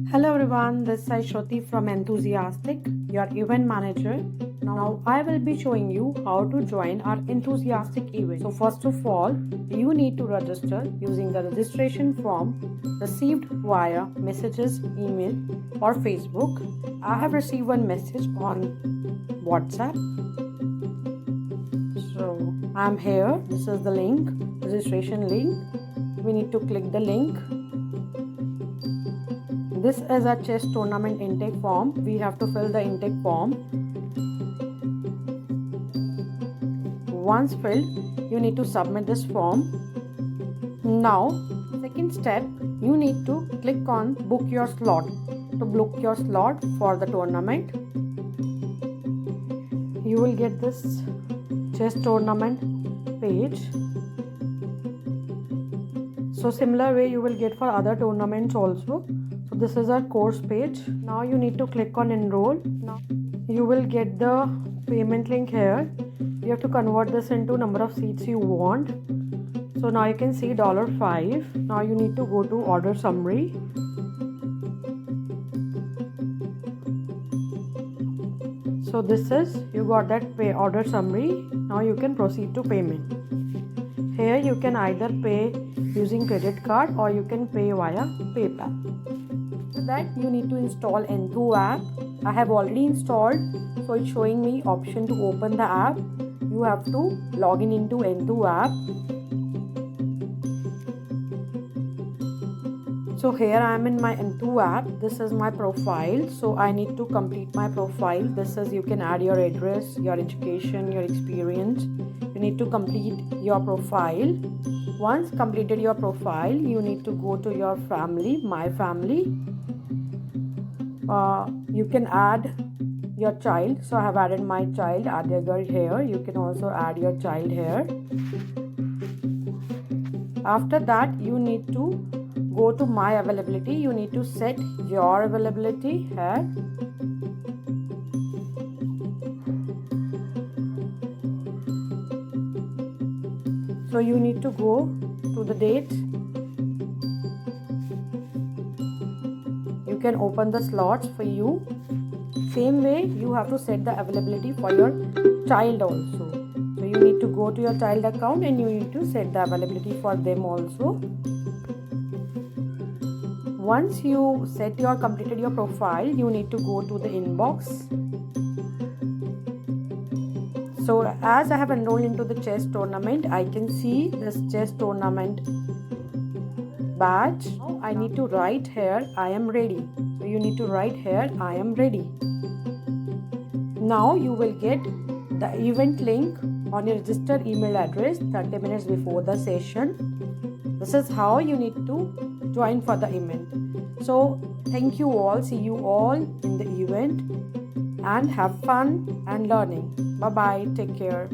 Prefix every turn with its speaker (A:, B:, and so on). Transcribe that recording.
A: Hello everyone, this is Shruti from Enthusiastic, your event manager. Now I will be showing you how to join our Enthusiastic event. So first of all, you need to register using the registration form received via messages, email or Facebook. I have received one message on WhatsApp. So I'm here. This is the link, registration link. We need to click the link. This is a chess tournament intake form. We have to fill the intake form. Once filled, you need to submit this form. Now, second step, you need to click on book your slot. To book your slot for the tournament, you will get this chess tournament page. So similar way you will get for other tournaments also. So this is our course page. Now you need to click on enroll. Now you will get the payment link here. You have to convert this into number of seats you want. So now you can see $5. Now you need to go to order summary. So this is, you got that pay order summary. Now you can proceed to payment. Here you can either pay using credit card or you can pay via PayPal. For that you need to install Enthu app. I have already installed, so it's showing me option to open the app. You have to log in into Enthu app. So here I am in my Enthu app. This is my profile. So I need to complete my profile. This is, you can add your address, your education, your experience. You need to complete your profile. Once completed your profile, you need to go to your family, my family. You can add your child. So I have added my child, Adya girl here. You can also add your child here. After that, you need to go to my availability. You need to set your availability here. So you need to go to the date. You can open the slots for you. Same way you have to set the availability for your child also. So you need to go to your child account and you need to set the availability for them also. Once you completed your profile, you need to go to the inbox. So as I have enrolled into the chess tournament, I can see this chess tournament badge. Now I need to write here, I am ready. So you need to write here, I am ready. Now you will get the event link on your registered email address 30 minutes before the session. This is how you need to join for the event. So thank you all. See you all in the event and have fun and learning. Bye bye. Take care.